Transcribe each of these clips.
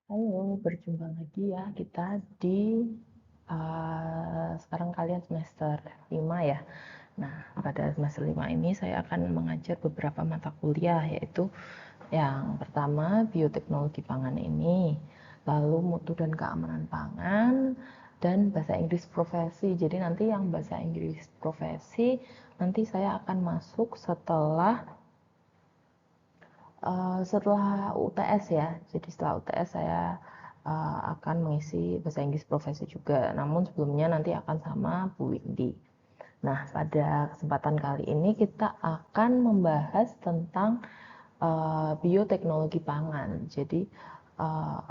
Halo, berjumpa lagi ya kita di sekarang kalian semester 5 ya. Nah, pada semester 5 ini saya akan mengajar beberapa mata kuliah, yaitu yang pertama bioteknologi pangan ini, lalu mutu dan keamanan pangan, dan bahasa Inggris profesi. Jadi nanti yang bahasa Inggris profesi nanti saya akan masuk setelah UTS ya. Jadi setelah UTS saya akan mengisi bahasa Inggris profesi juga. Namun sebelumnya nanti akan sama Bu Windy. Nah, pada kesempatan kali ini kita akan membahas tentang bioteknologi pangan. Jadi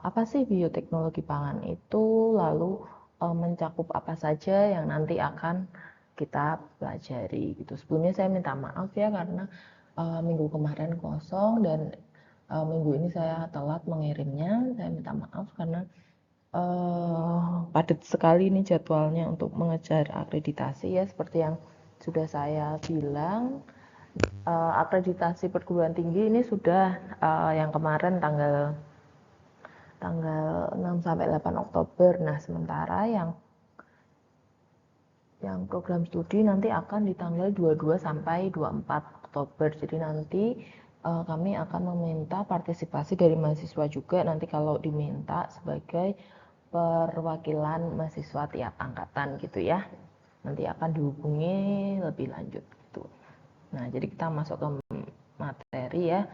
apa sih bioteknologi pangan itu? Lalu mencakup apa saja yang nanti akan kita pelajari gitu. Sebelumnya saya minta maaf ya karena minggu kemarin kosong dan minggu ini saya telat mengirimnya. Saya minta maaf karena padat sekali ini jadwalnya untuk mengejar akreditasi ya, seperti yang sudah saya bilang. Akreditasi perguruan tinggi ini sudah yang kemarin tanggal tanggal 6 sampai 8 Oktober. Nah, sementara yang program studi nanti akan di tanggal 22 sampai 24 Oktober. Jadi nanti kami akan meminta partisipasi dari mahasiswa juga nanti kalau diminta sebagai perwakilan mahasiswa tiap angkatan gitu ya. Nanti akan dihubungi lebih lanjut gitu. Nah, jadi kita masuk ke materi ya.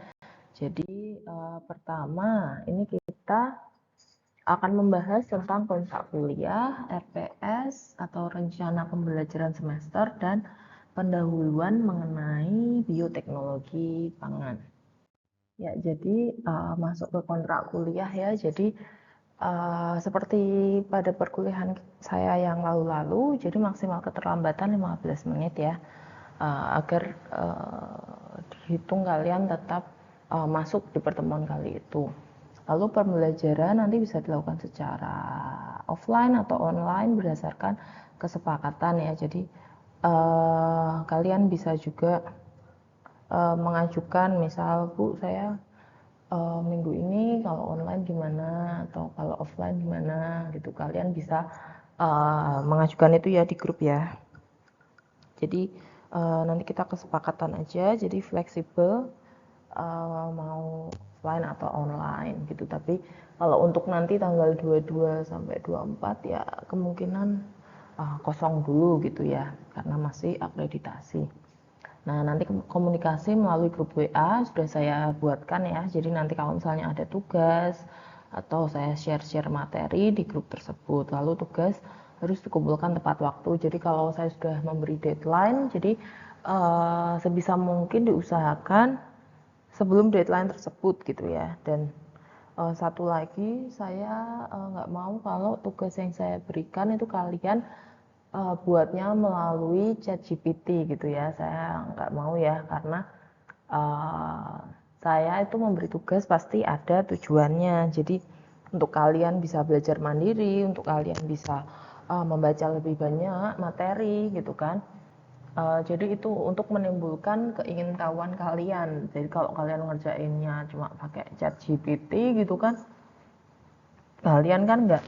Jadi pertama ini kita akan membahas tentang kontrak kuliah, RPS atau rencana pembelajaran semester, dan pendahuluan mengenai bioteknologi pangan. Ya, jadi masuk ke kontrak kuliah ya. Jadi seperti pada perkuliahan saya yang lalu-lalu, jadi maksimal keterlambatan 15 menit ya, agar dihitung kalian tetap masuk di pertemuan kali itu. Lalu pembelajaran nanti bisa dilakukan secara offline atau online berdasarkan kesepakatan ya. Jadi kalian bisa juga mengajukan, misal Bu saya minggu ini kalau online gimana atau kalau offline gimana gitu. Kalian bisa mengajukan itu ya di grup ya. Jadi nanti kita kesepakatan aja, jadi fleksibel mau offline atau online gitu. Tapi kalau untuk nanti tanggal 22 sampai 24 ya kemungkinan kosong dulu gitu ya, karena masih akreditasi. Nah, nanti komunikasi melalui grup WA sudah saya buatkan ya. Jadi nanti kalau misalnya ada tugas atau saya share-share materi di grup tersebut, lalu tugas harus dikumpulkan tepat waktu. Jadi kalau saya sudah memberi deadline, jadi sebisa mungkin diusahakan sebelum deadline tersebut gitu ya. Dan satu lagi saya nggak mau kalau tugas yang saya berikan itu kalian buatnya melalui ChatGPT gitu ya. Saya nggak mau ya, karena uh, saya itu memberi tugas pasti ada tujuannya. Jadi untuk kalian bisa belajar mandiri, untuk kalian bisa membaca lebih banyak materi gitu kan. Jadi itu untuk menimbulkan keingintahuan kalian. Jadi kalau kalian ngerjainnya cuma pakai ChatGPT gitu kan, kalian kan nggak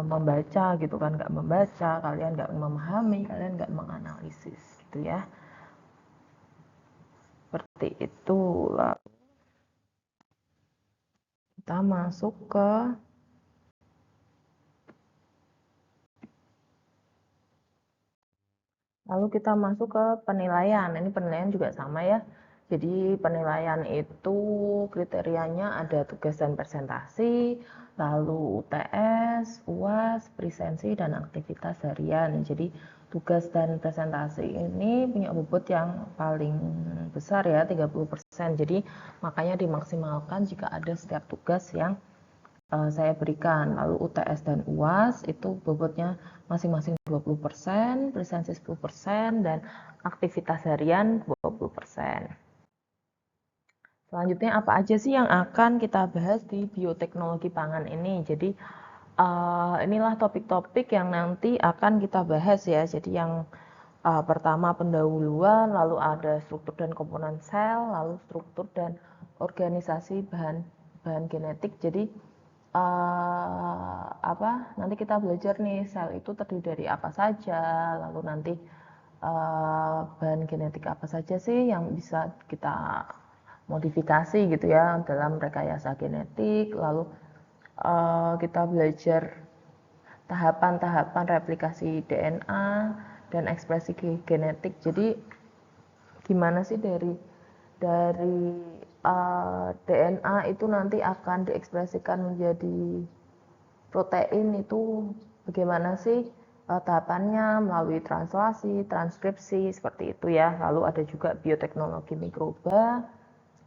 membaca gitu kan, nggak membaca, kalian nggak memahami, kalian nggak menganalisis gitu ya, seperti itu. Kita masuk ke Lalu kita masuk ke penilaian. Ini penilaian juga sama ya. Jadi penilaian itu kriterianya ada tugas dan presentasi, lalu UTS, UAS, presensi, dan aktivitas harian. Jadi tugas dan presentasi ini punya bobot yang paling besar ya, 30%. Jadi makanya dimaksimalkan jika ada setiap tugas yang saya berikan. Lalu UTS dan UAS itu bobotnya masing-masing 20%, presensi 10%, dan aktivitas harian 20%. Selanjutnya apa aja sih yang akan kita bahas di bioteknologi pangan ini? Jadi inilah topik-topik yang nanti akan kita bahas ya. Jadi yang pertama pendahuluan, lalu ada struktur dan komponen sel, lalu struktur dan organisasi bahan genetik. Jadi nanti kita belajar nih sel itu terdiri dari apa saja, lalu nanti bahan genetik apa saja sih yang bisa kita modifikasi gitu ya dalam rekayasa genetik, lalu kita belajar tahapan-tahapan replikasi DNA dan ekspresi genetik. Jadi gimana sih dari DNA itu nanti akan diekspresikan menjadi protein, itu bagaimana sih tahapannya melalui translasi, transkripsi, seperti itu ya. Lalu ada juga bioteknologi mikroba,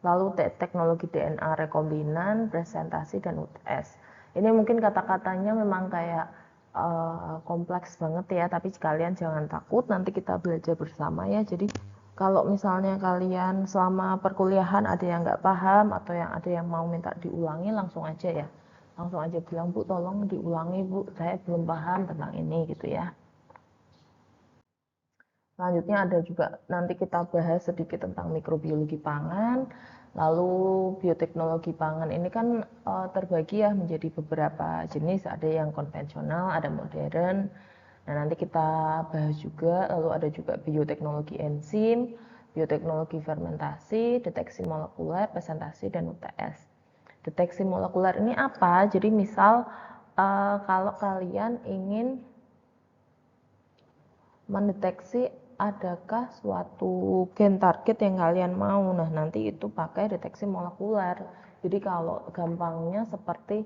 lalu teknologi DNA rekombinan, presentasi, dan UTS. Ini mungkin kata-katanya memang kayak kompleks banget ya, tapi kalian jangan takut, nanti kita belajar bersama ya. Jadi kalau misalnya kalian selama perkuliahan ada yang nggak paham atau yang ada yang mau minta diulangi, langsung aja ya. Langsung aja bilang, Bu, tolong diulangi, Bu, saya belum paham tentang ini gitu ya. Selanjutnya ada juga nanti kita bahas sedikit tentang mikrobiologi pangan. Lalu bioteknologi pangan ini kan terbagi ya menjadi beberapa jenis, ada yang konvensional, ada modern. Nah, nanti kita bahas juga. Lalu ada juga bioteknologi enzim, bioteknologi fermentasi, deteksi molekuler, presentasi, dan UTS. Deteksi molekuler ini apa? Jadi misal kalau kalian ingin mendeteksi adakah suatu gen target yang kalian mau. Nah, nanti itu pakai deteksi molekuler. Jadi kalau gampangnya seperti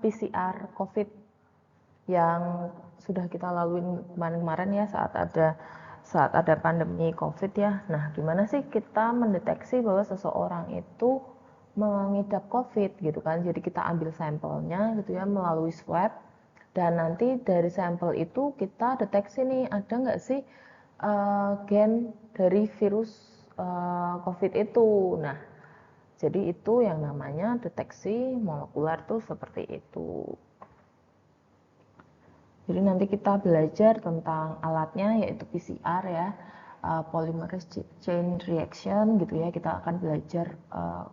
PCR COVID yang sudah kita lalui kemarin-kemarin ya saat ada pandemi COVID ya. Nah, gimana sih kita mendeteksi bahwa seseorang itu mengidap COVID gitu kan. Jadi kita ambil sampelnya gitu ya melalui swab, dan nanti dari sampel itu kita deteksi nih ada nggak sih gen dari virus COVID itu. Nah, jadi itu yang namanya deteksi molekuler tuh seperti itu. Jadi nanti kita belajar tentang alatnya yaitu PCR ya, polymerase chain reaction gitu ya. Kita akan belajar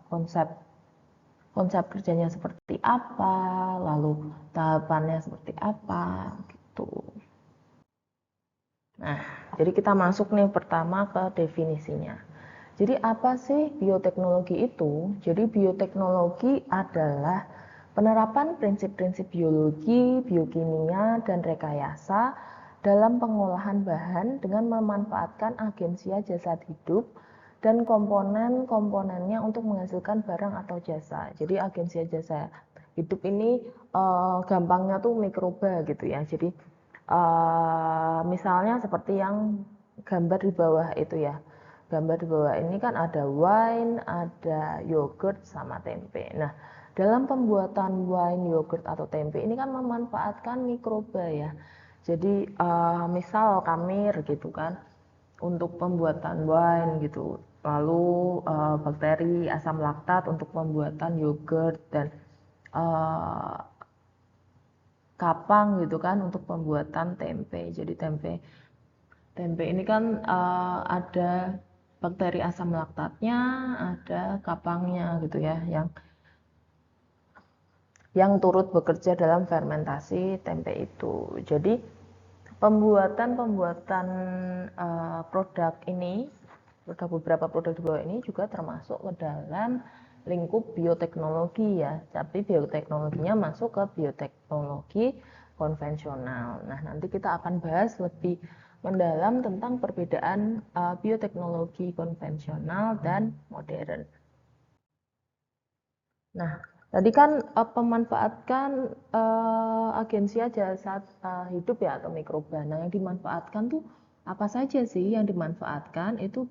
konsep kerjanya seperti apa, lalu tahapannya seperti apa gitu. Nah, jadi kita masuk nih pertama ke definisinya. Jadi apa sih bioteknologi itu? Jadi bioteknologi adalah penerapan prinsip-prinsip biologi, biokimia, dan rekayasa dalam pengolahan bahan dengan memanfaatkan agensia jasad hidup dan komponen-komponennya untuk menghasilkan barang atau jasa. Jadi agensia jasa hidup ini gampangnya tuh mikroba gitu ya. Jadi misalnya seperti yang gambar di bawah itu ya. Gambar di bawah ini kan ada wine, ada yogurt, sama tempe. Nah, dalam pembuatan wine, yogurt, atau tempe ini kan memanfaatkan mikroba ya. Jadi misal kamir gitu kan, untuk pembuatan wine gitu. Lalu bakteri asam laktat untuk pembuatan yogurt, dan uh, kapang gitu kan untuk pembuatan tempe. Jadi tempe ini kan ada bakteri asam laktatnya, ada kapangnya gitu ya, yang turut bekerja dalam fermentasi tempe itu. Jadi pembuatan produk ini, beberapa produk di bawah ini juga termasuk ke dalam lingkup bioteknologi ya. Tapi bioteknologinya masuk ke bioteknologi konvensional. Nah, nanti kita akan bahas lebih mendalam tentang perbedaan bioteknologi konvensional dan modern. Nah, tadi kan pemanfaatkan agensia jasad hidup ya atau mikroba. Nah, yang dimanfaatkan tuh apa saja sih? Yang dimanfaatkan itu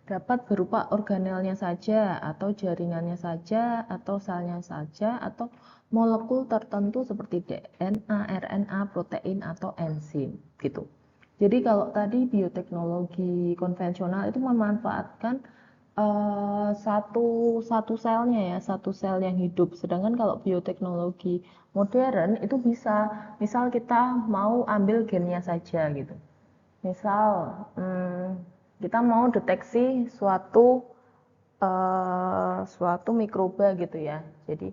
dapat berupa organelnya saja, atau jaringannya saja, atau selnya saja, atau molekul tertentu seperti DNA, RNA, protein, atau enzim gitu. Jadi kalau tadi bioteknologi konvensional itu memanfaatkan satu selnya ya, satu sel yang hidup. Sedangkan kalau bioteknologi modern itu bisa, misal kita mau ambil gennya saja gitu. Misal kita mau deteksi suatu suatu mikroba gitu ya. Jadi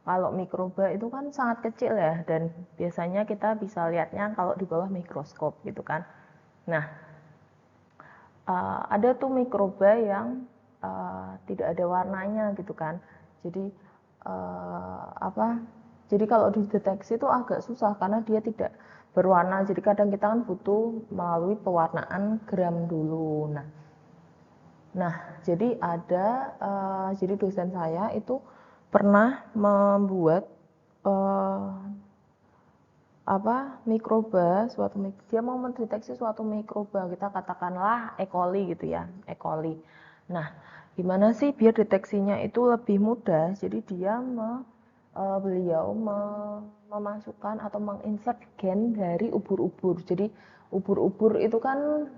kalau mikroba itu kan sangat kecil ya, dan biasanya kita bisa lihatnya kalau di bawah mikroskop gitu kan. Nah, ada tuh mikroba yang tidak ada warnanya gitu kan. Jadi jadi kalau dideteksi itu agak susah karena dia tidak berwarna. Jadi kadang kita kan butuh melalui pewarnaan gram dulu. Nah, jadi jadi dosen saya itu pernah membuat uh, dia mau mendeteksi suatu mikroba, kita katakanlah E. coli gitu ya, E. coli. Nah, gimana sih biar deteksinya itu lebih mudah? Jadi beliau memasukkan atau menginsert gen dari ubur-ubur. Jadi ubur-ubur itu kan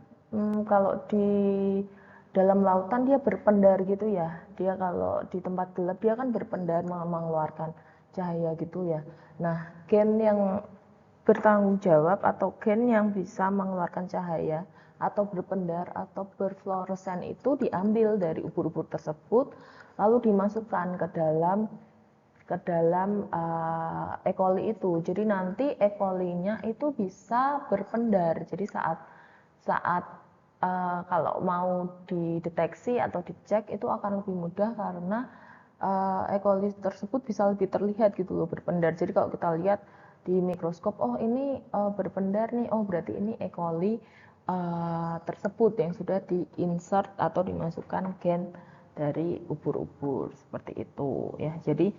kalau di dalam lautan dia berpendar gitu ya. Dia kalau di tempat gelap dia kan berpendar mengeluarkan cahaya gitu ya. Nah, gen yang bertanggung jawab atau gen yang bisa mengeluarkan cahaya atau berpendar atau berfluoresen itu diambil dari ubur-ubur tersebut lalu dimasukkan ke dalam E. coli itu. Jadi nanti E. coli-nya itu bisa berpendar. Jadi saat saat kalau mau dideteksi atau dicek itu akan lebih mudah karena E. coli tersebut bisa lebih terlihat gitu loh berpendar. Jadi kalau kita lihat di mikroskop, oh ini berpendar nih, oh berarti ini E. coli tersebut yang sudah diinsert atau dimasukkan gen dari ubur-ubur seperti itu ya. Jadi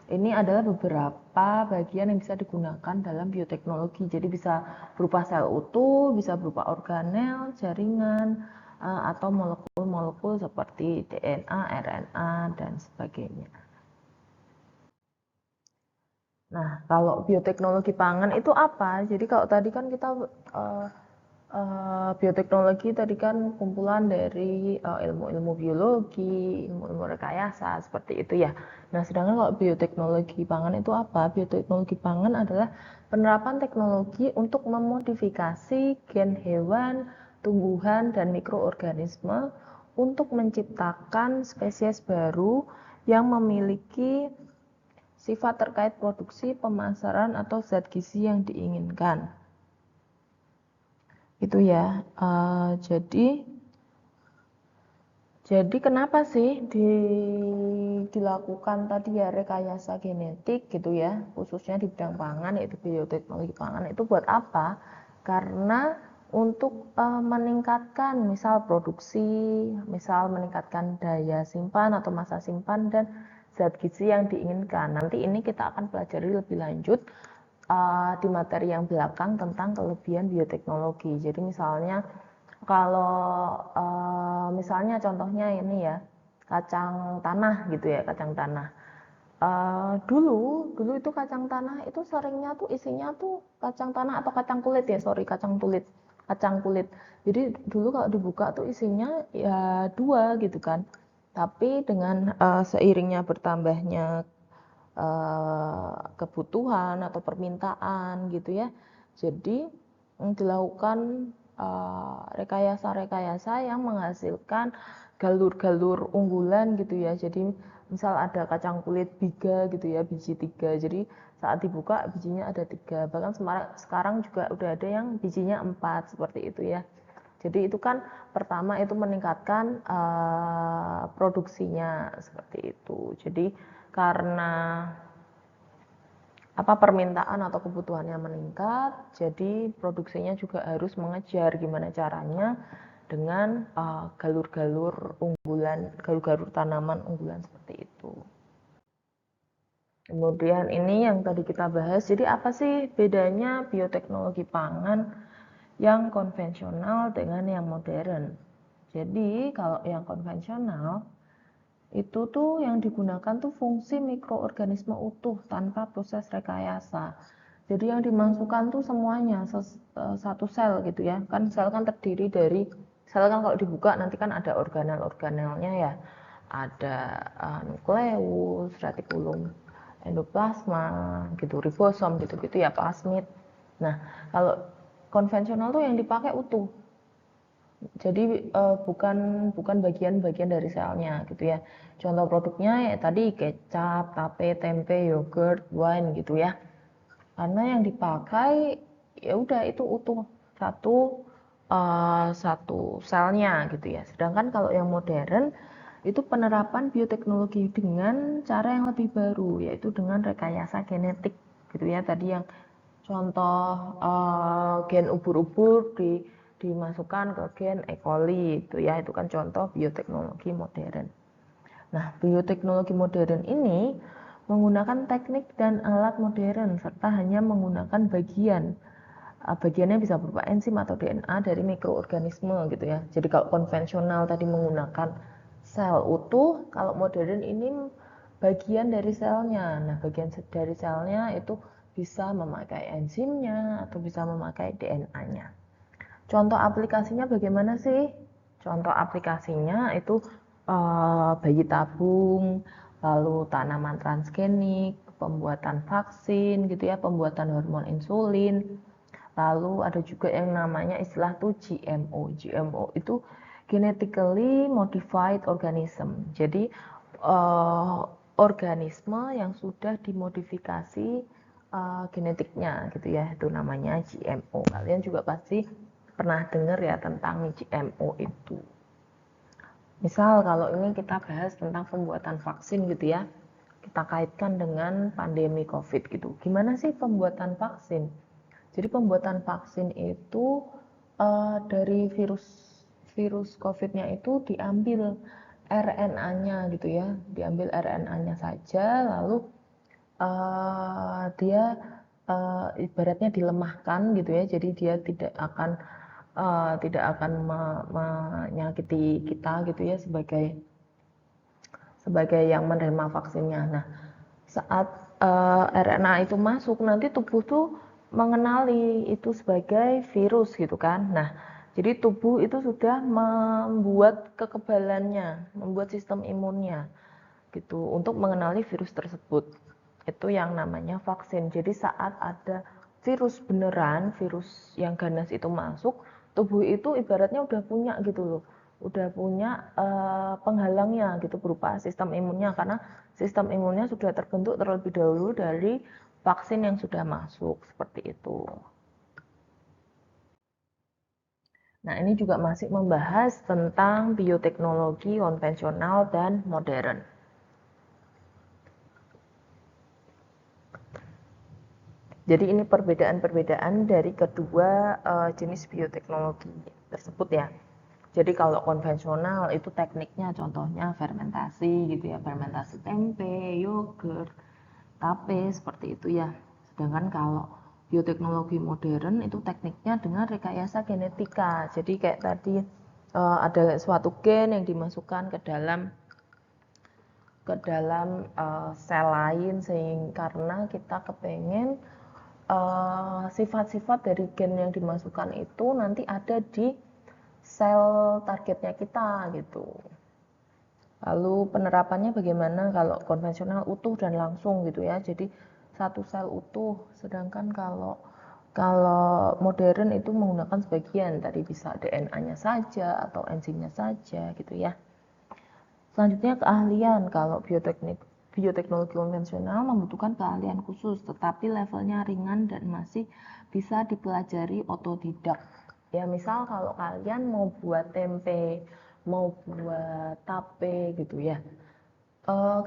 ini adalah beberapa bagian yang bisa digunakan dalam bioteknologi. Jadi bisa berupa sel utuh, bisa berupa organel, jaringan, atau molekul-molekul seperti DNA, RNA, dan sebagainya. Nah, kalau bioteknologi pangan itu apa? Jadi kalau tadi kan kita bioteknologi tadi kan kumpulan dari ilmu-ilmu biologi, ilmu-ilmu rekayasa seperti itu ya. Nah, sedangkan kalau bioteknologi pangan itu apa? Bioteknologi pangan adalah penerapan teknologi untuk memodifikasi gen hewan, tumbuhan, dan mikroorganisme untuk menciptakan spesies baru yang memiliki sifat terkait produksi, pemasaran, atau zat gizi yang diinginkan. Itu ya. Jadi kenapa sih dilakukan tadi ya rekayasa genetik gitu ya, khususnya di bidang pangan yaitu bioteknologi pangan itu buat apa? Karena untuk meningkatkan misal produksi, misal meningkatkan daya simpan atau masa simpan dan zat gizi yang diinginkan. Nanti ini kita akan pelajari lebih lanjut di materi yang belakang tentang kelebihan bioteknologi. Jadi misalnya kalau misalnya contohnya ini ya, kacang tanah gitu ya, kacang tanah. Dulu itu kacang tanah itu seringnya tuh isinya tuh kacang tanah atau kacang kulit ya, sorry kacang kulit. Jadi dulu kalau dibuka tuh isinya ya dua gitu kan. Tapi dengan seiringnya bertambahnya kebutuhan atau permintaan gitu ya. Jadi dilakukan rekayasa-rekayasa yang menghasilkan galur-galur unggulan gitu ya. Jadi misal ada kacang kulit biga gitu ya, biji 3. Jadi saat dibuka bijinya ada 3. Bahkan sekarang juga udah ada yang bijinya 4 seperti itu ya. Jadi itu kan pertama itu meningkatkan produksinya seperti itu. Jadi karena permintaan atau kebutuhannya meningkat, jadi produksinya juga harus mengejar gimana caranya dengan galur-galur unggulan, galur-galur tanaman unggulan seperti itu. Kemudian ini yang tadi kita bahas, jadi apa sih bedanya bioteknologi pangan yang konvensional dengan yang modern? Jadi kalau yang konvensional itu tuh yang digunakan tuh fungsi mikroorganisme utuh tanpa proses rekayasa. Jadi yang dimasukkan tuh semuanya satu sel gitu ya. Kan sel kan terdiri dari sel kan kalau dibuka nanti kan ada organel-organelnya ya. Ada nukleus, retikulum, endoplasma, gitu, ribosom gitu-gitu ya, plasmid. Nah, kalau konvensional tuh yang dipakai utuh. Jadi bukan bagian-bagian dari selnya gitu ya. Contoh produknya ya tadi kecap, tape, tempe, yogurt, wine gitu ya. Karena yang dipakai ya udah itu utuh satu satu selnya gitu ya. Sedangkan kalau yang modern itu penerapan bioteknologi dengan cara yang lebih baru yaitu dengan rekayasa genetik gitu ya. Tadi yang contoh gen ubur-ubur dimasukkan ke gen E. coli itu kan contoh bioteknologi modern. Nah, bioteknologi modern ini menggunakan teknik dan alat modern serta hanya menggunakan bagiannya bisa berupa enzim atau DNA dari mikroorganisme gitu ya. Jadi kalau konvensional tadi menggunakan sel utuh, kalau modern ini bagian dari selnya. Nah, bagian dari selnya itu bisa memakai enzimnya atau bisa memakai DNA-nya. Contoh aplikasinya bagaimana sih? Contoh aplikasinya itu bayi tabung, lalu tanaman transgenik, pembuatan vaksin gitu ya, pembuatan hormon insulin. Lalu ada juga yang namanya istilah tuh GMO. GMO itu genetically modified organism. Jadi organisme yang sudah dimodifikasi genetiknya gitu ya, itu namanya GMO. Kalian juga pasti pernah dengar ya tentang GMO itu. Misal kalau ini kita bahas tentang pembuatan vaksin gitu ya, kita kaitkan dengan pandemi COVID gitu. Gimana sih pembuatan vaksin? Jadi pembuatan vaksin itu dari virus COVID-nya itu diambil RNA-nya gitu ya, diambil RNA-nya saja, lalu dia ibaratnya dilemahkan gitu ya, jadi dia tidak akan menyakiti kita gitu ya sebagai yang menerima vaksinnya. Nah, saat RNA itu masuk nanti tubuh tuh mengenali itu sebagai virus gitu kan. Nah, jadi tubuh itu sudah membuat kekebalannya, membuat sistem imunnya gitu untuk mengenali virus tersebut. Itu yang namanya vaksin. Jadi saat ada virus beneran, virus yang ganas itu masuk, tubuh itu ibaratnya udah punya gitu loh. Udah punya penghalangnya gitu berupa sistem imunnya karena sistem imunnya sudah terbentuk terlebih dahulu dari vaksin yang sudah masuk seperti itu. Nah, ini juga masih membahas tentang bioteknologi konvensional dan modern. Jadi ini perbedaan-perbedaan dari kedua jenis bioteknologi tersebut ya. Jadi kalau konvensional itu tekniknya contohnya fermentasi gitu ya, fermentasi tempe, yogurt, tape seperti itu ya. Sedangkan kalau bioteknologi modern itu tekniknya dengan rekayasa genetika. Jadi kayak tadi ada suatu gen yang dimasukkan ke dalam sel lain sehingga karena kita kepengen sifat-sifat dari gen yang dimasukkan itu nanti ada di sel targetnya kita gitu. Lalu penerapannya bagaimana kalau konvensional utuh dan langsung gitu ya. Jadi satu sel utuh, sedangkan kalau kalau modern itu menggunakan sebagian, tadi bisa DNA-nya saja atau enzimnya saja gitu ya. Selanjutnya keahlian. Kalau bioteknologi konvensional membutuhkan keahlian khusus, tetapi levelnya ringan dan masih bisa dipelajari otodidak. Ya misal kalau kalian mau buat tempe, mau buat tape gitu ya,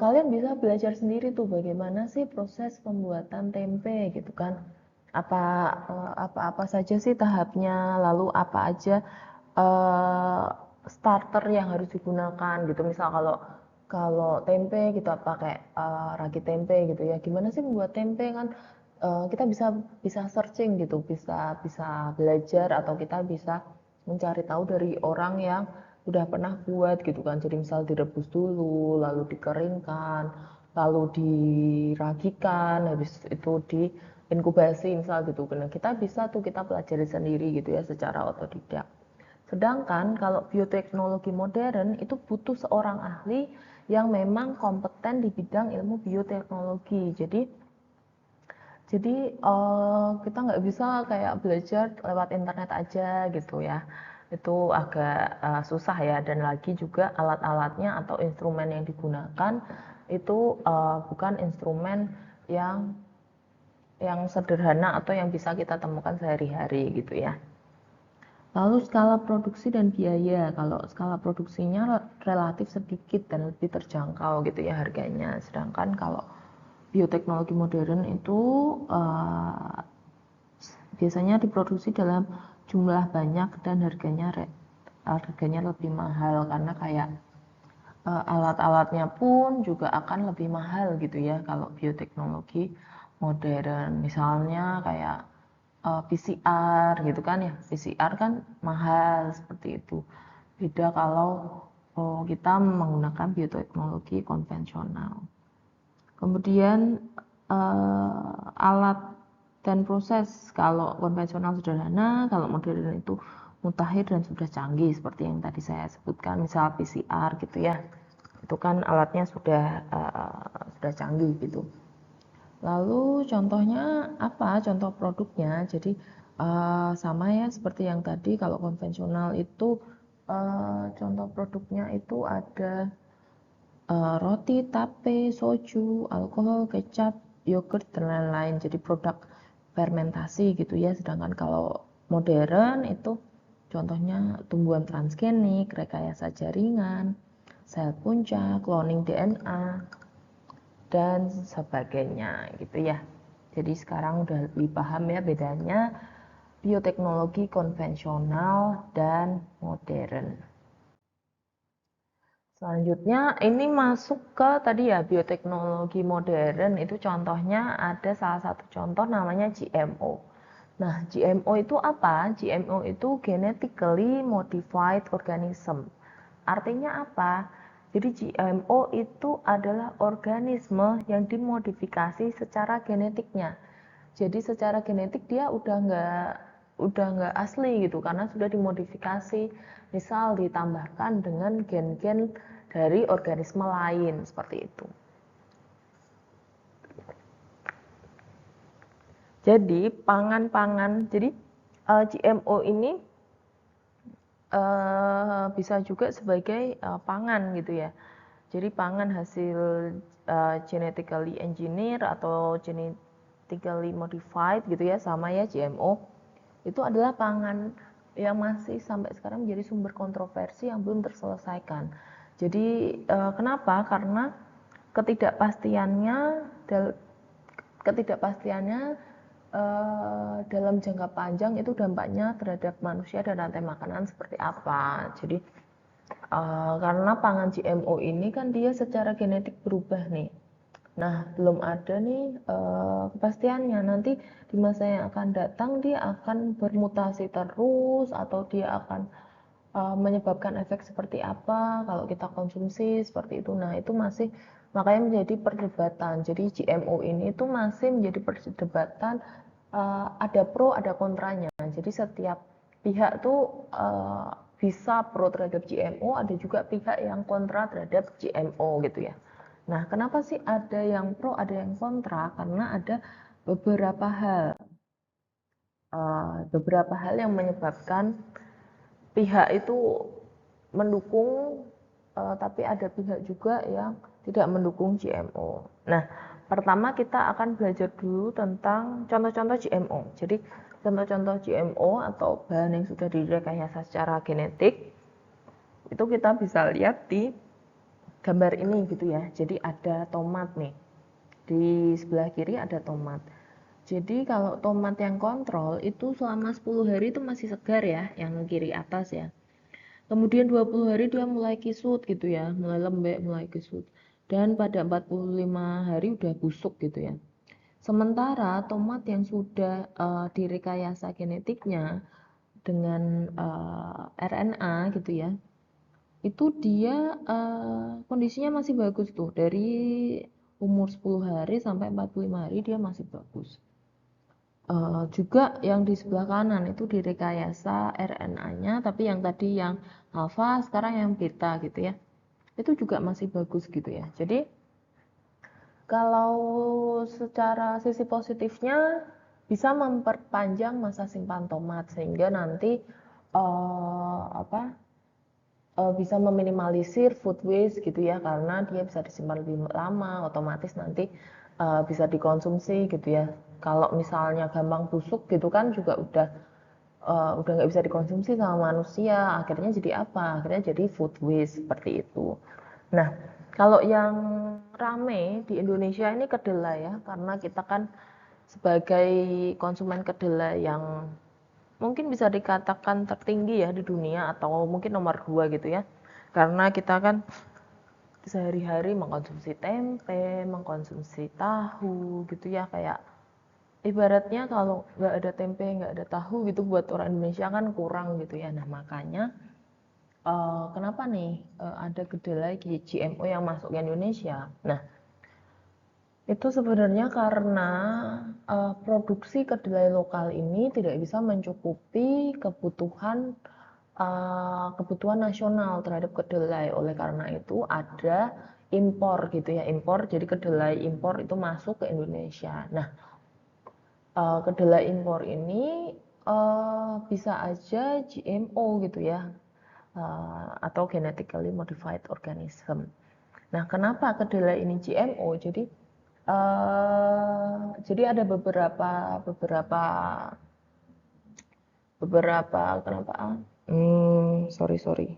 kalian bisa belajar sendiri tuh bagaimana sih proses pembuatan tempe gitu kan. Apa saja sih tahapnya, lalu apa aja uh, starter yang harus digunakan gitu. Misal kalau kalau tempe kita pakai ragi tempe gitu ya, gimana sih membuat tempe kan. Kita bisa bisa searching gitu, bisa bisa belajar atau kita bisa mencari tahu dari orang yang udah pernah buat gitu kan. Jadi misal direbus dulu, lalu dikeringkan, lalu diragikan, habis itu diinkubasi misal gitu. Nah, kita bisa tuh kita pelajari sendiri gitu ya secara otodidak. Sedangkan kalau bioteknologi modern itu butuh seorang ahli yang memang kompeten di bidang ilmu bioteknologi. Jadi kita nggak bisa kayak belajar lewat internet aja gitu ya. itu agak susah ya, dan lagi juga alat-alatnya atau instrumen yang digunakan itu bukan instrumen yang sederhana atau yang bisa kita temukan sehari-hari gitu ya. Lalu skala produksi dan biaya, kalau skala produksinya relatif sedikit dan lebih terjangkau gitu ya harganya, sedangkan kalau bioteknologi modern itu biasanya diproduksi dalam jumlah banyak dan harganya lebih mahal, karena kayak alat-alatnya pun juga akan lebih mahal gitu ya kalau bioteknologi modern. Misalnya kayak PCR gitu kan ya, PCR kan mahal seperti itu. Beda kalau kita menggunakan bioteknologi konvensional. Kemudian alat dan proses, kalau konvensional sederhana, kalau modern itu mutakhir dan sudah canggih seperti yang tadi saya sebutkan, misal PCR gitu ya. Itu kan alatnya sudah canggih gitu. Lalu contohnya apa? Contoh produknya. Jadi sama ya seperti yang tadi, kalau konvensional itu contoh produknya itu ada roti, tape, soju, alkohol, kecap, yogurt, dan lain-lain. Jadi produk fermentasi gitu ya. Sedangkan kalau modern itu contohnya tumbuhan transgenik, rekayasa jaringan, sel punca, cloning DNA, dan sebagainya gitu ya. Jadi sekarang udah lebih paham ya bedanya bioteknologi konvensional dan modern. Selanjutnya ini masuk ke tadi ya, bioteknologi modern itu contohnya ada salah satu contoh namanya GMO. Nah, GMO itu apa? GMO itu genetically modified organism. Artinya apa? Jadi GMO itu adalah organisme yang dimodifikasi secara genetiknya. Jadi secara genetik dia udah nggak asli gitu, karena sudah dimodifikasi. Misal ditambahkan dengan gen-gen dari organisme lain seperti itu. Jadi jadi GMO ini bisa juga sebagai pangan gitu ya. Jadi pangan hasil genetically engineer atau genetically modified gitu ya, sama ya GMO. Itu adalah pangan yang masih sampai sekarang menjadi sumber kontroversi yang belum terselesaikan. Jadi kenapa? Karena ketidakpastiannya dalam jangka panjang itu dampaknya terhadap manusia dan rantai makanan seperti apa. Jadi karena pangan GMO ini kan dia secara genetik berubah nih. Nah, belum ada nih kepastiannya. Nanti di masa yang akan datang dia akan bermutasi terus, atau dia akan menyebabkan efek seperti apa kalau kita konsumsi seperti itu. Nah, itu masih makanya menjadi perdebatan. Jadi GMO ini itu masih menjadi perdebatan, ada pro ada kontranya. Jadi setiap pihak tuh bisa pro terhadap GMO, ada juga pihak yang kontra terhadap GMO gitu ya. Nah, kenapa sih ada yang pro, ada yang kontra? Karena ada beberapa hal, yang menyebabkan pihak itu mendukung, tapi ada pihak juga yang tidak mendukung GMO. Nah, pertama kita akan belajar dulu tentang contoh-contoh GMO. Jadi, contoh-contoh GMO atau bahan yang sudah direkayasa secara genetik, itu kita bisa lihat di gambar ini gitu ya. Jadi ada tomat nih. Di sebelah kiri ada tomat. Jadi kalau tomat yang kontrol itu selama 10 hari itu masih segar ya, yang kiri atas ya. Kemudian 20 hari dia mulai kisut gitu ya, mulai lembek, mulai kisut. Dan pada 45 hari udah busuk gitu ya. Sementara tomat yang sudah direkayasa genetiknya dengan RNA gitu ya, itu dia kondisinya masih bagus tuh. Dari umur 10 hari sampai 45 hari dia masih bagus. Juga yang di sebelah kanan itu direkayasa RNA-nya, tapi yang tadi yang alfa sekarang yang beta gitu ya, itu juga masih bagus gitu ya. Jadi kalau secara sisi positifnya bisa memperpanjang masa simpan tomat, sehingga nanti bisa meminimalisir food waste gitu ya, karena dia bisa disimpan lebih lama, otomatis nanti bisa dikonsumsi gitu ya. Kalau misalnya gampang busuk gitu kan juga udah nggak bisa dikonsumsi sama manusia, akhirnya jadi apa? Akhirnya jadi food waste seperti itu. Nah, kalau yang rame di Indonesia ini kedelai ya, karena kita kan sebagai konsumen kedelai yang mungkin bisa dikatakan tertinggi ya di dunia atau mungkin nomor 2 gitu ya, karena kita kan sehari-hari mengkonsumsi tempe, mengkonsumsi tahu gitu ya, kayak ibaratnya kalau nggak ada tempe nggak ada tahu gitu buat orang Indonesia kan kurang gitu ya. Nah makanya kenapa nih ada kedelai GMO yang masuk ke Indonesia. Nah itu sebenarnya karena produksi kedelai lokal ini tidak bisa mencukupi kebutuhan nasional terhadap kedelai. Oleh karena itu ada impor gitu ya, impor. Jadi kedelai impor itu masuk ke Indonesia. Nah, kedelai impor ini bisa aja GMO gitu ya, atau genetically modified organism. Nah, kenapa kedelai ini GMO? Jadi ada beberapa kenapa? Sorry.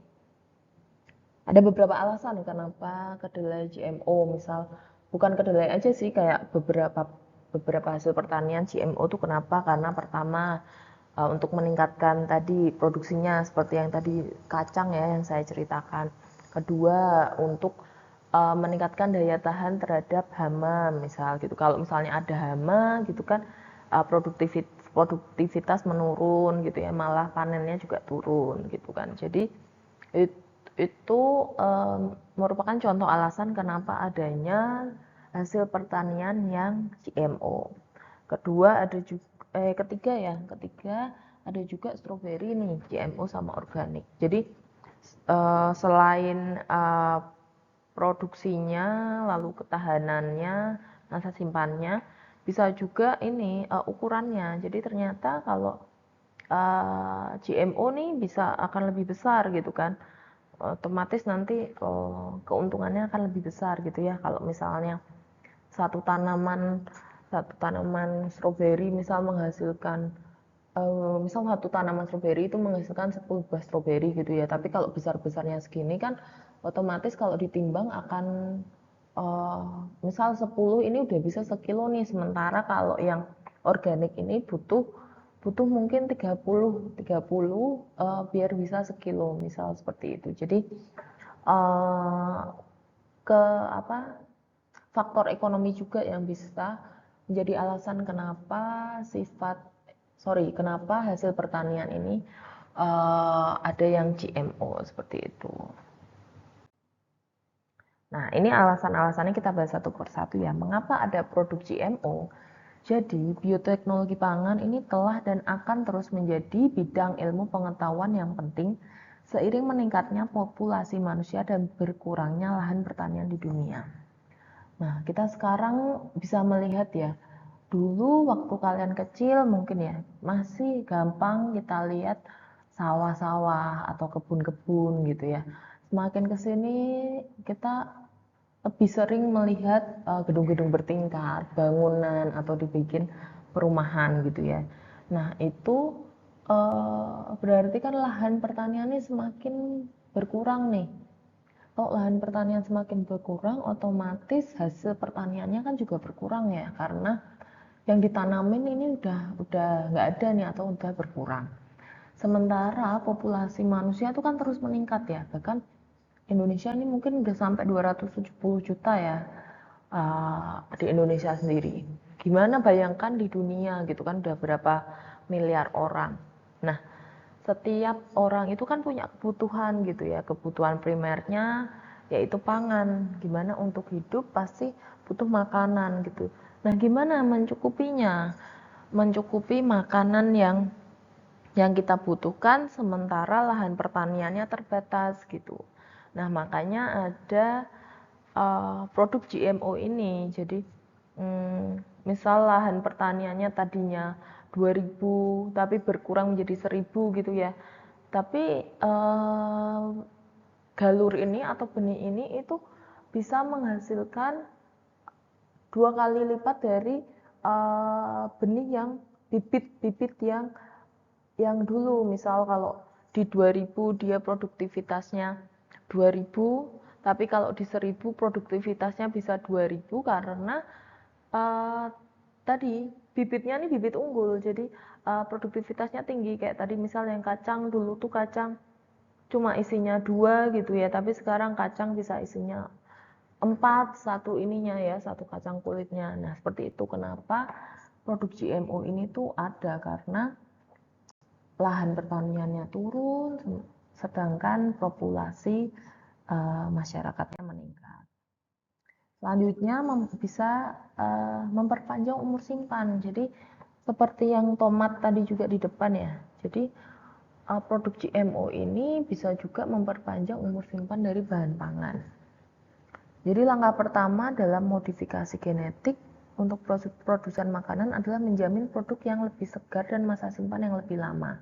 Ada beberapa alasan kenapa kedelai GMO. Misal bukan kedelai aja sih, kayak beberapa hasil pertanian GMO tuh kenapa? Karena pertama untuk meningkatkan tadi produksinya seperti yang tadi kacang ya yang saya ceritakan. Kedua untuk meningkatkan daya tahan terhadap hama misal gitu. Kalau misalnya ada hama gitu kan produktivitas menurun gitu ya, malah panennya juga turun gitu kan. Jadi itu merupakan contoh alasan kenapa adanya hasil pertanian yang GMO. Ketiga ada juga stroberi nih GMO sama organik. Jadi selain produksinya, lalu ketahanannya, masa simpannya, bisa juga ini ukurannya. Jadi ternyata kalau GMO nih bisa akan lebih besar gitu kan, otomatis nanti keuntungannya akan lebih besar gitu ya. Kalau misalnya satu tanaman stroberi misal menghasilkan misal satu tanaman stroberi itu menghasilkan 10 buah stroberi gitu ya, tapi kalau besar-besarnya segini kan otomatis kalau ditimbang akan misal 10 ini udah bisa sekilo nih, sementara kalau yang organik ini butuh butuh mungkin 30 biar bisa sekilo misal seperti itu. Jadi uh, ke apa faktor ekonomi juga yang bisa menjadi alasan kenapa hasil pertanian ini ada yang GMO seperti itu. Nah, ini alasan-alasannya kita bahas satu persatu ya. Mengapa ada produk GMO? Jadi, bioteknologi pangan ini telah dan akan terus menjadi bidang ilmu pengetahuan yang penting seiring meningkatnya populasi manusia dan berkurangnya lahan pertanian di dunia. Nah, kita sekarang bisa melihat ya, dulu waktu kalian kecil mungkin ya, masih gampang kita lihat sawah-sawah atau kebun-kebun gitu ya. Semakin kesini kita lebih sering melihat gedung-gedung bertingkat, bangunan atau dibikin perumahan gitu ya. Nah, itu berarti kan lahan pertaniannya semakin berkurang nih. Kalau lahan pertanian semakin berkurang, otomatis hasil pertaniannya kan juga berkurang ya, karena yang ditanamin ini udah nggak ada nih atau udah berkurang. Sementara populasi manusia itu kan terus meningkat ya, bahkan Indonesia ini mungkin udah sampai 270 juta ya di Indonesia sendiri. Gimana bayangkan di dunia gitu kan udah berapa miliar orang. Nah, setiap orang itu kan punya kebutuhan gitu ya, kebutuhan primernya yaitu pangan. Gimana untuk hidup pasti butuh makanan gitu. Nah, gimana mencukupinya? Mencukupi makanan yang kita butuhkan sementara lahan pertaniannya terbatas gitu. Nah, makanya ada produk GMO ini. Jadi misal lahan pertaniannya tadinya 2000 tapi berkurang menjadi 1000 gitu ya. Tapi galur ini atau benih ini itu bisa menghasilkan 2 kali lipat dari benih yang bibit-bibit yang dulu. Misal kalau di 2000 dia produktivitasnya 2000, tapi kalau di 1000 produktivitasnya bisa 2000 karena tadi bibitnya nih bibit unggul, jadi produktivitasnya tinggi. Kayak tadi misal yang kacang, dulu tuh kacang cuma isinya 2 gitu ya, tapi sekarang kacang bisa isinya 4 satu ininya ya, satu kacang kulitnya. Nah seperti itu kenapa produk GMO ini tuh ada, karena lahan pertaniannya turun sedangkan populasi masyarakatnya meningkat. Selanjutnya bisa memperpanjang umur simpan. Jadi seperti yang tomat tadi juga di depan ya. Jadi produk GMO ini bisa juga memperpanjang umur simpan dari bahan pangan. Jadi langkah pertama dalam modifikasi genetik untuk produsen makanan adalah menjamin produk yang lebih segar dan masa simpan yang lebih lama,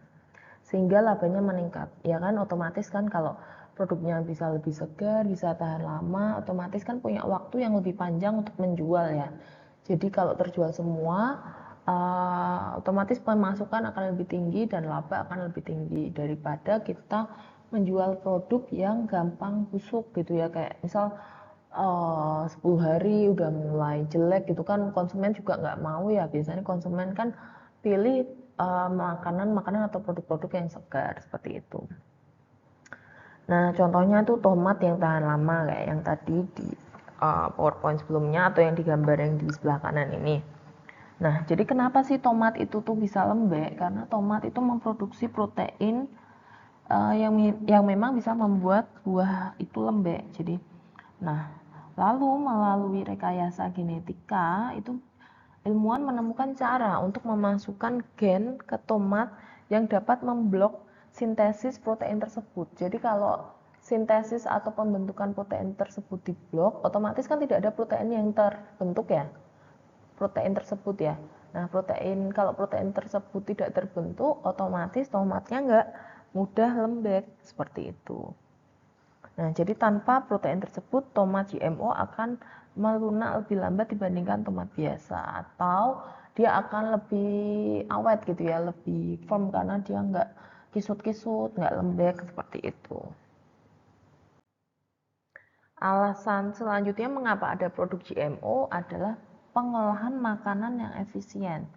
sehingga labanya meningkat. Ya kan, otomatis kan kalau produknya bisa lebih segar, bisa tahan lama, otomatis kan punya waktu yang lebih panjang untuk menjual ya. Jadi kalau terjual semua, otomatis pemasukan akan lebih tinggi dan laba akan lebih tinggi daripada kita menjual produk yang gampang busuk gitu ya. Kayak misal 10 hari udah mulai jelek gitu kan, konsumen juga nggak mau ya. Biasanya konsumen kan pilih makanan-makanan atau produk-produk yang segar seperti itu. Nah contohnya tuh tomat yang tahan lama kayak yang tadi di PowerPoint sebelumnya atau yang digambar yang di sebelah kanan ini. Nah jadi kenapa sih tomat itu tuh bisa lembek? Karena tomat itu memproduksi protein yang memang bisa membuat buah itu lembek. Jadi, nah lalu melalui rekayasa genetika itu ilmuwan menemukan cara untuk memasukkan gen ke tomat yang dapat memblok sintesis protein tersebut. Jadi kalau sintesis atau pembentukan protein tersebut diblok, otomatis kan tidak ada protein yang terbentuk ya, protein tersebut ya. Nah kalau protein tersebut tidak terbentuk, otomatis tomatnya nggak mudah lembek seperti itu. Nah, jadi tanpa protein tersebut, tomat GMO akan melunak lebih lambat dibandingkan tomat biasa, atau dia akan lebih awet gitu ya, lebih firm karena dia nggak kisut-kisut, nggak lembek seperti itu. Alasan selanjutnya mengapa ada produk GMO adalah pengolahan makanan yang efisien.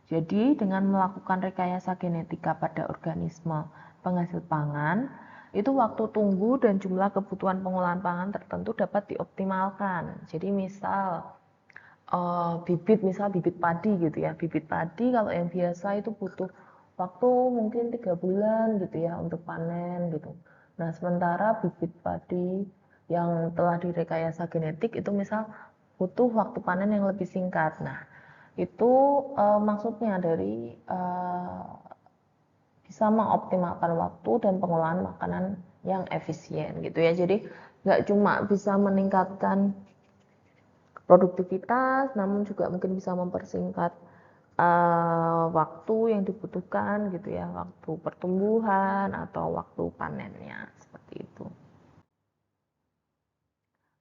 Jadi dengan melakukan rekayasa genetika pada organisme penghasil pangan, itu waktu tunggu dan jumlah kebutuhan pengolahan pangan tertentu dapat dioptimalkan. Jadi misal bibit padi gitu ya, bibit padi kalau yang biasa itu butuh waktu mungkin 3 bulan gitu ya untuk panen gitu. Nah sementara bibit padi yang telah direkayasa genetik itu misal butuh waktu panen yang lebih singkat. Nah itu maksudnya dari bisa mengoptimalkan waktu dan pengolahan makanan yang efisien gitu ya. Jadi nggak cuma bisa meningkatkan produktivitas, namun juga mungkin bisa mempersingkat waktu yang dibutuhkan gitu ya, waktu pertumbuhan atau waktu panennya seperti itu.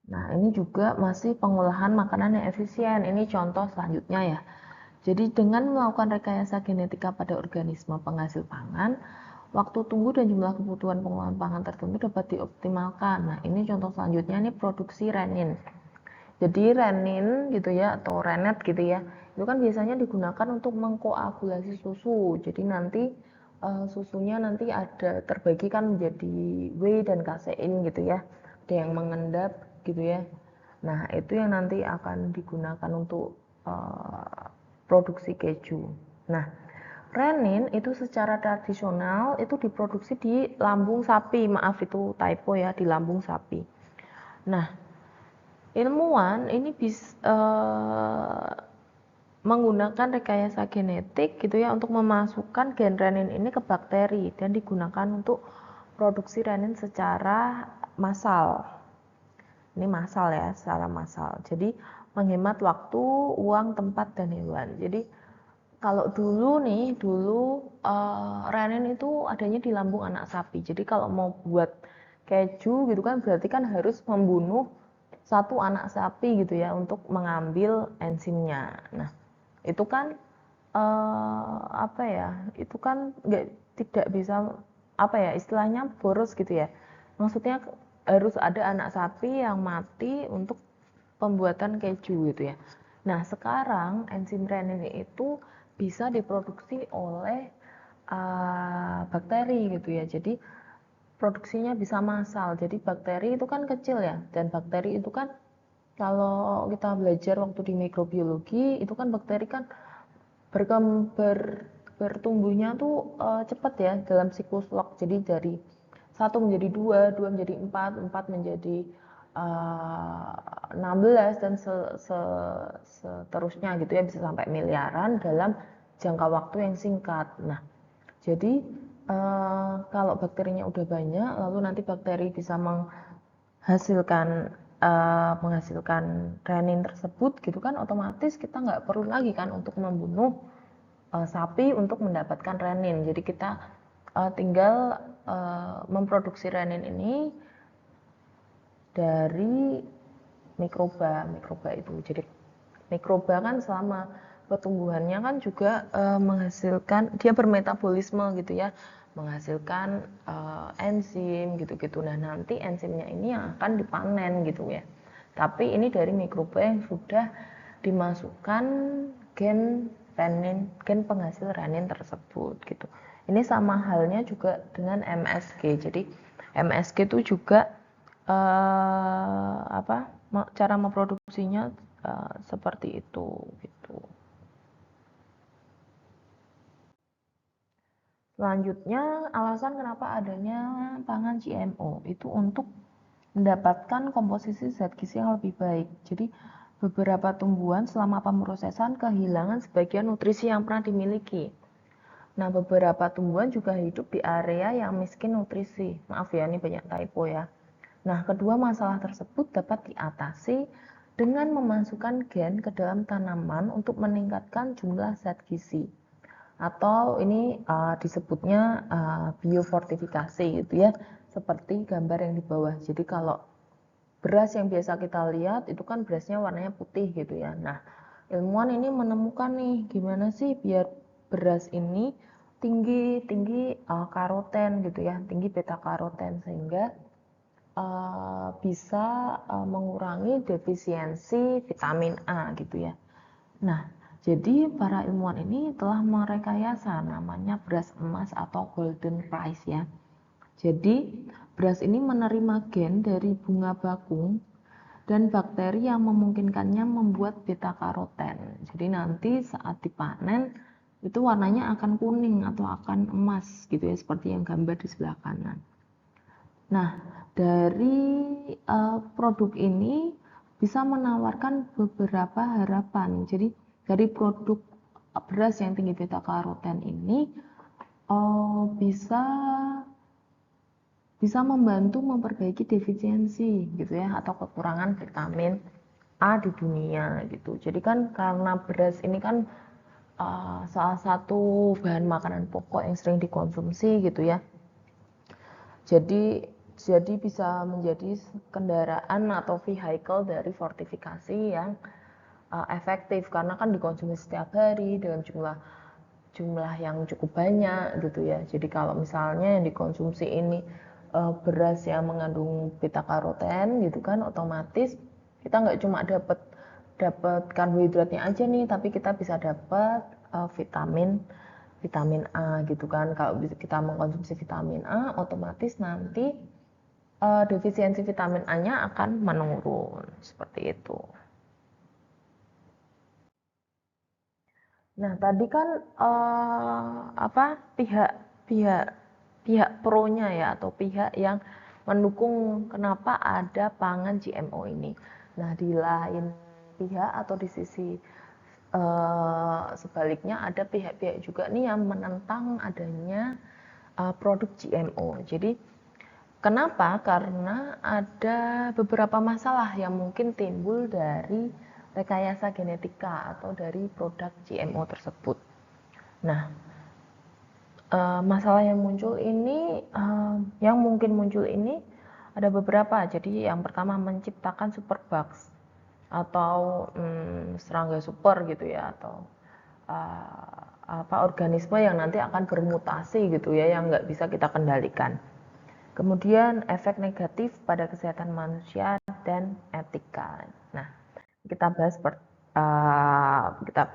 Nah ini juga masih pengolahan makanan yang efisien. Ini contoh selanjutnya ya. Jadi dengan melakukan rekayasa genetika pada organisme penghasil pangan, waktu tunggu dan jumlah kebutuhan pengolahan pangan tertentu dapat dioptimalkan. Nah ini contoh selanjutnya, ini produksi renin. Jadi renin gitu ya, atau renet gitu ya, itu kan biasanya digunakan untuk mengkoagulasi susu. Jadi nanti susunya nanti ada terbagi kan menjadi whey dan kasein gitu ya, ada yang mengendap gitu ya. Nah itu yang nanti akan digunakan untuk produksi keju. Nah renin itu secara tradisional itu diproduksi di lambung sapi, maaf itu typo ya, di lambung sapi. Nah ilmuwan ini menggunakan rekayasa genetik gitu ya untuk memasukkan gen renin ini ke bakteri dan digunakan untuk produksi renin secara massal. Ini massal ya, secara massal. Jadi menghemat waktu, uang, tempat dan hewan. Jadi Kalau dulu renin itu adanya di lambung anak sapi. Jadi kalau mau buat keju gitu kan berarti kan harus membunuh satu anak sapi gitu ya untuk mengambil enzimnya. Nah, itu kan apa ya? Itu kan tidak bisa apa ya istilahnya boros gitu ya. Maksudnya harus ada anak sapi yang mati untuk pembuatan keju gitu ya. Nah, sekarang enzim renin itu bisa diproduksi oleh bakteri gitu ya. Jadi produksinya bisa massal. Jadi bakteri itu kan kecil ya, dan bakteri itu kan kalau kita belajar waktu di mikrobiologi itu kan bakteri kan bertumbuhnya tuh cepat ya dalam siklus log. Jadi dari satu menjadi dua, dua menjadi empat, empat menjadi 16 dan seterusnya gitu ya, bisa sampai miliaran dalam jangka waktu yang singkat. Nah, jadi kalau bakterinya udah banyak, lalu nanti bakteri bisa menghasilkan renin tersebut gitu kan, otomatis kita nggak perlu lagi kan untuk membunuh sapi untuk mendapatkan renin. Jadi kita tinggal memproduksi renin ini dari mikroba itu. Jadi mikroba kan selama pertumbuhannya kan juga menghasilkan, dia bermetabolisme gitu ya, menghasilkan enzim gitu-gitu. Nah, nanti enzimnya ini yang akan dipanen gitu ya. Tapi ini dari mikroba yang sudah dimasukkan gen renin, gen penghasil renin tersebut gitu. Ini sama halnya juga dengan MSG. Jadi MSG itu juga cara memproduksinya seperti itu gitu. Selanjutnya, alasan kenapa adanya pangan GMO itu untuk mendapatkan komposisi zat gizi yang lebih baik. Jadi beberapa tumbuhan selama pemrosesan kehilangan sebagian nutrisi yang pernah dimiliki. Nah, beberapa tumbuhan juga hidup di area yang miskin nutrisi. Maaf ya, ini banyak typo ya. Nah, kedua masalah tersebut dapat diatasi dengan memasukkan gen ke dalam tanaman untuk meningkatkan jumlah zat gizi. Atau ini disebutnya biofortifikasi gitu ya, seperti gambar yang di bawah. Jadi kalau beras yang biasa kita lihat itu kan berasnya warnanya putih gitu ya. Nah, ilmuwan ini menemukan nih gimana sih biar beras ini tinggi karoten gitu ya, tinggi beta karoten, sehingga bisa mengurangi defisiensi vitamin A gitu ya. Nah, jadi para ilmuwan ini telah merekayasa namanya beras emas atau golden rice ya. Jadi beras ini menerima gen dari bunga bakung dan bakteri yang memungkinkannya membuat beta karoten. Jadi nanti saat dipanen itu warnanya akan kuning atau akan emas gitu ya, seperti yang gambar di sebelah kanan. Nah, dari produk ini bisa menawarkan beberapa harapan. Jadi dari produk beras yang tinggi beta karoten ini bisa membantu memperbaiki defisiensi gitu ya, atau kekurangan vitamin A di dunia gitu. Jadi kan karena beras ini kan salah satu bahan makanan pokok yang sering dikonsumsi gitu ya. Jadi bisa menjadi kendaraan atau vehicle dari fortifikasi yang efektif, karena kan dikonsumsi setiap hari dengan jumlah yang cukup banyak gitu ya. Jadi kalau misalnya yang dikonsumsi ini beras yang mengandung beta karoten gitu kan, otomatis kita nggak cuma dapat karbohidratnya aja nih, tapi kita bisa dapat vitamin A gitu kan. Kalau kita mengkonsumsi vitamin A, otomatis nanti defisiensi vitamin A-nya akan menurun seperti itu. Nah, tadi kan pihak pihak pihak pro-nya ya, atau pihak yang mendukung kenapa ada pangan GMO ini. Nah, di lain pihak atau di sisi sebaliknya ada pihak-pihak juga nih yang menentang adanya produk GMO. Jadi kenapa? Karena ada beberapa masalah yang mungkin timbul dari rekayasa genetika atau dari produk GMO tersebut. Nah, masalah yang muncul ini, yang mungkin muncul ini ada beberapa. Jadi yang pertama menciptakan superbugs atau serangga super gitu ya, atau organisme yang nanti akan bermutasi gitu ya, yang nggak bisa kita kendalikan. Kemudian efek negatif pada kesehatan manusia dan etika. Nah, kita bahas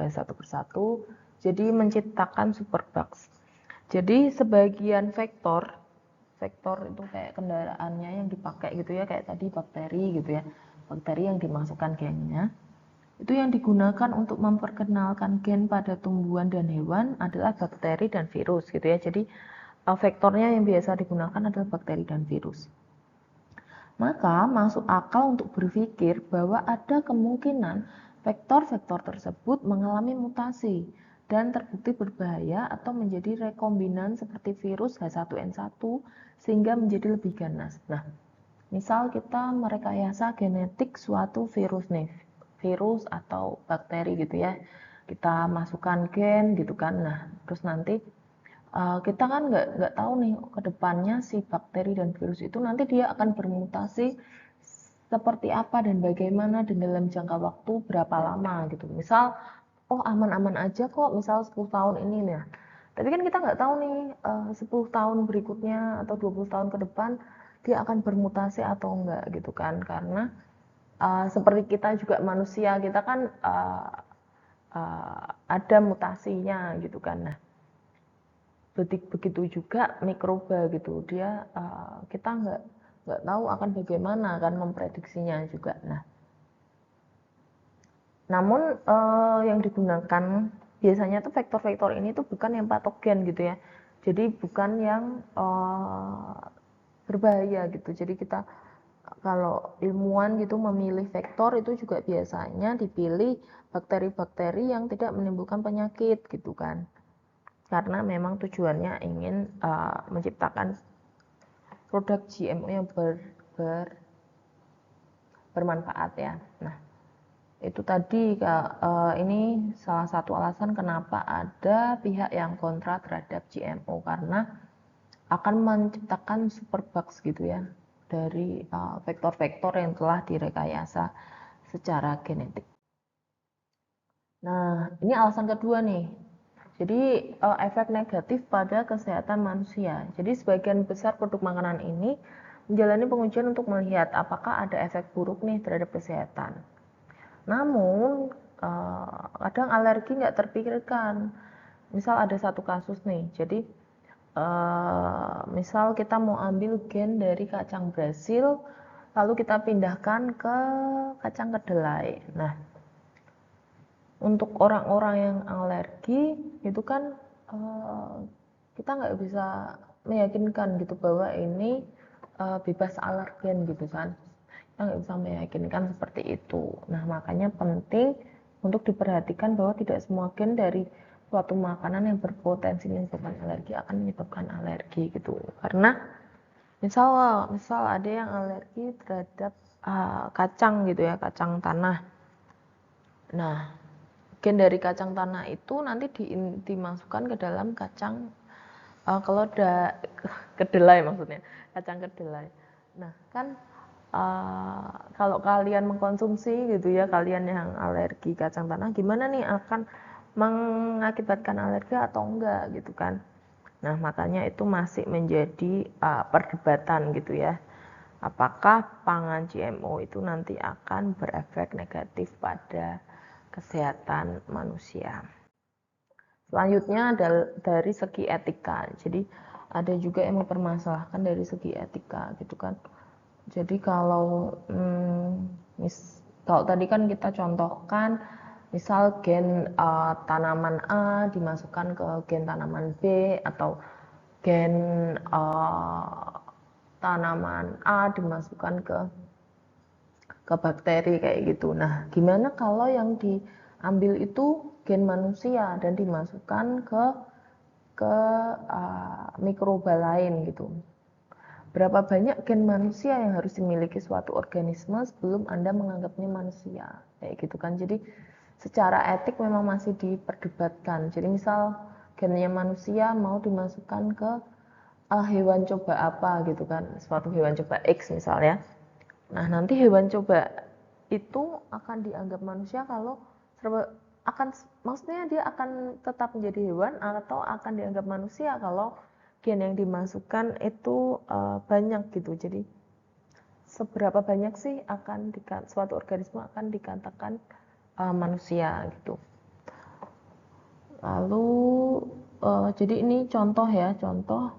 satu persatu. Jadi menciptakan superbugs. Jadi sebagian vektor itu kayak kendaraannya yang dipakai gitu ya, kayak tadi bakteri gitu ya, bakteri yang dimasukkan gennya. Itu yang digunakan untuk memperkenalkan gen pada tumbuhan dan hewan adalah bakteri dan virus gitu ya. Jadi vektornya yang biasa digunakan adalah bakteri dan virus. Maka masuk akal untuk berpikir bahwa ada kemungkinan vektor-vektor tersebut mengalami mutasi dan terbukti berbahaya atau menjadi rekombinan seperti virus H1N1 sehingga menjadi lebih ganas. Nah, misal kita merekayasa genetik suatu virus nih, virus atau bakteri gitu ya. Kita masukkan gen gitu kan. Nah, terus nanti kita kan nggak tahu nih ke depannya si bakteri dan virus itu nanti dia akan bermutasi seperti apa dan bagaimana dan dalam jangka waktu berapa lama gitu. Misal, oh aman-aman aja kok, misal 10 tahun ini nih. Tapi kan kita nggak tahu nih 10 tahun berikutnya atau 20 tahun ke depan dia akan bermutasi atau enggak gitu kan. Karena seperti kita juga manusia, kita kan ada mutasinya gitu kan. Nah, begitu juga mikroba gitu, dia kita nggak tahu akan bagaimana kan memprediksinya juga. Nah, namun yang digunakan biasanya tuh vektor-vektor ini tuh bukan yang patogen gitu ya, jadi bukan yang berbahaya gitu. Jadi kita kalau ilmuwan gitu memilih vektor itu juga biasanya dipilih bakteri-bakteri yang tidak menimbulkan penyakit gitu kan, karena memang tujuannya ingin menciptakan produk GMO yang bermanfaat ya. Nah, itu tadi ini salah satu alasan kenapa ada pihak yang kontra terhadap GMO, karena akan menciptakan superbugs gitu ya dari vektor-vektor yang telah direkayasa secara genetik. Nah, ini alasan kedua nih. Jadi efek negatif pada kesehatan manusia. Jadi sebagian besar produk makanan ini menjalani pengujian untuk melihat apakah ada efek buruk nih terhadap kesehatan. Namun kadang alergi nggak terpikirkan. Misal ada satu kasus nih. Jadi misal kita mau ambil gen dari kacang Brasil, lalu kita pindahkan ke kacang kedelai. Nah, untuk orang-orang yang alergi itu kan kita nggak bisa meyakinkan gitu bahwa ini bebas alergen gitu kan, kita nggak bisa meyakinkan seperti itu. Nah, makanya penting untuk diperhatikan bahwa tidak semua gen dari suatu makanan yang berpotensi menyebabkan alergi akan menyebabkan alergi gitu. Karena misal ada yang alergi terhadap kacang gitu ya, kacang tanah. Nah, gen dari kacang tanah itu nanti dimasukkan ke dalam kacang kedelai maksudnya, kacang kedelai. Nah, kan kalau kalian mengkonsumsi gitu ya, kalian yang alergi kacang tanah, gimana nih akan mengakibatkan alergi atau enggak gitu kan. Nah, makanya itu masih menjadi perdebatan gitu ya. Apakah pangan GMO itu nanti akan berefek negatif pada kesehatan manusia. Selanjutnya dari segi etika. Jadi ada juga yang mempermasalahkan dari segi etika gitu kan. Jadi kalau kalau tadi kan kita contohkan misal gen tanaman A dimasukkan ke gen tanaman B, atau gen tanaman A dimasukkan ke bakteri kayak gitu. Nah, gimana kalau yang diambil itu gen manusia dan dimasukkan ke mikroba lain gitu. Berapa banyak gen manusia yang harus dimiliki suatu organisme sebelum Anda menganggapnya manusia? Kayak gitu kan. Jadi secara etik memang masih diperdebatkan. Jadi misal gennya manusia mau dimasukkan ke hewan coba apa gitu kan, suatu hewan coba X misalnya. Nah, nanti hewan coba itu akan dianggap manusia kalau maksudnya dia akan tetap menjadi hewan atau akan dianggap manusia kalau gen yang dimasukkan itu banyak gitu. Jadi seberapa banyak sih suatu organisme akan dikatakan manusia gitu. Lalu jadi ini contoh ya, contoh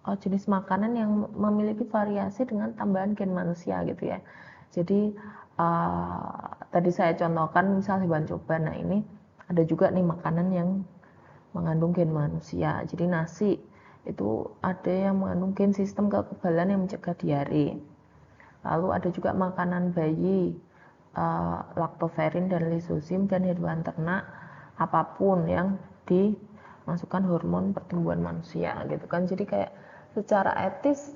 jenis makanan yang memiliki variasi dengan tambahan gen manusia gitu ya. Jadi tadi saya contohkan misal hewan coba. Nah, ini ada juga nih makanan yang mengandung gen manusia. Jadi nasi itu ada yang mengandung gen sistem kekebalan yang mencegah diare. Lalu ada juga makanan bayi, laktoferin dan lisosim, dan hewan ternak apapun yang dimasukkan hormon pertumbuhan manusia gitu kan. Jadi kayak secara etis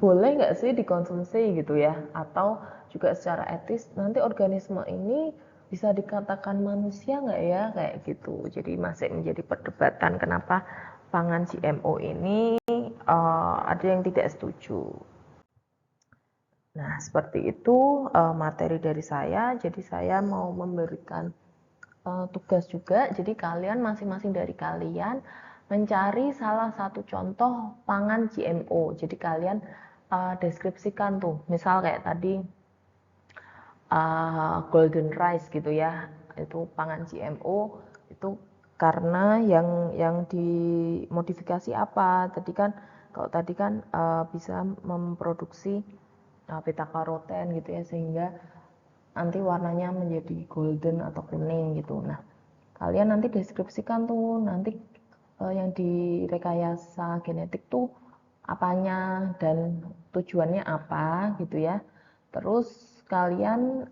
boleh nggak sih dikonsumsi gitu ya, atau juga secara etis nanti organisme ini bisa dikatakan manusia nggak ya, kayak gitu. Jadi masih menjadi perdebatan kenapa pangan GMO ini ada yang tidak setuju. Nah, seperti itu materi dari saya. Jadi saya mau memberikan tugas juga. Jadi kalian masing-masing dari kalian mencari salah satu contoh pangan GMO. Jadi kalian deskripsikan tuh. Misal kayak tadi golden rice gitu ya. Itu pangan GMO itu karena yang dimodifikasi apa? Kalau tadi kan bisa memproduksi beta karoten gitu ya, sehingga nanti warnanya menjadi golden atau kuning gitu. Nah, kalian nanti deskripsikan tuh nanti yang direkayasa genetik tuh apanya dan tujuannya apa gitu ya. Terus kalian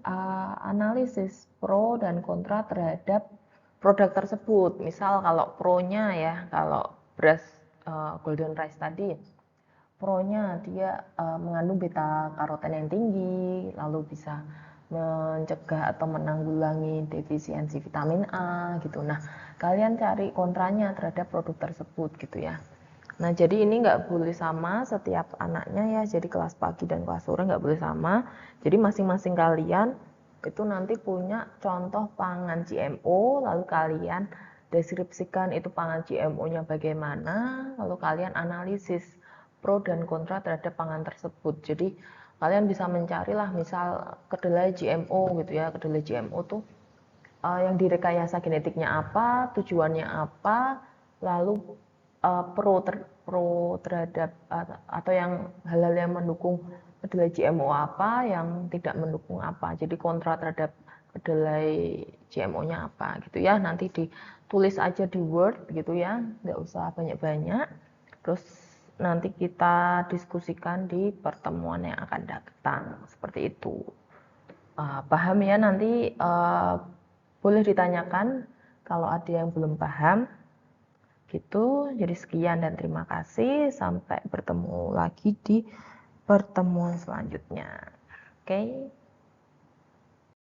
analisis pro dan kontra terhadap produk tersebut. Misal kalau pro-nya ya, kalau beras golden rice tadi, pro-nya dia mengandung beta karoten yang tinggi, lalu bisa mencegah atau menanggulangi defisiensi vitamin A gitu. Nah, kalian cari kontranya terhadap produk tersebut gitu ya. Nah, jadi ini nggak boleh sama setiap anaknya ya. Jadi kelas pagi dan kelas sore nggak boleh sama. Jadi masing-masing kalian itu nanti punya contoh pangan GMO, lalu kalian deskripsikan itu pangan GMO-nya bagaimana, lalu kalian analisis pro dan kontra terhadap pangan tersebut. Jadi kalian bisa mencarilah misal kedelai GMO gitu ya. Kedelai GMO tuh yang direkayasa genetiknya apa, tujuannya apa, lalu pro terhadap atau yang hal-hal yang mendukung kedelai GMO apa, yang tidak mendukung apa. Jadi kontra terhadap kedelai GMO-nya apa gitu ya. Nanti ditulis aja di Word gitu ya, nggak usah banyak-banyak. Terus nanti kita diskusikan di pertemuan yang akan datang seperti itu. Paham ya, nanti boleh ditanyakan kalau ada yang belum paham gitu. Jadi sekian dan terima kasih, sampai bertemu lagi di pertemuan selanjutnya. Oke.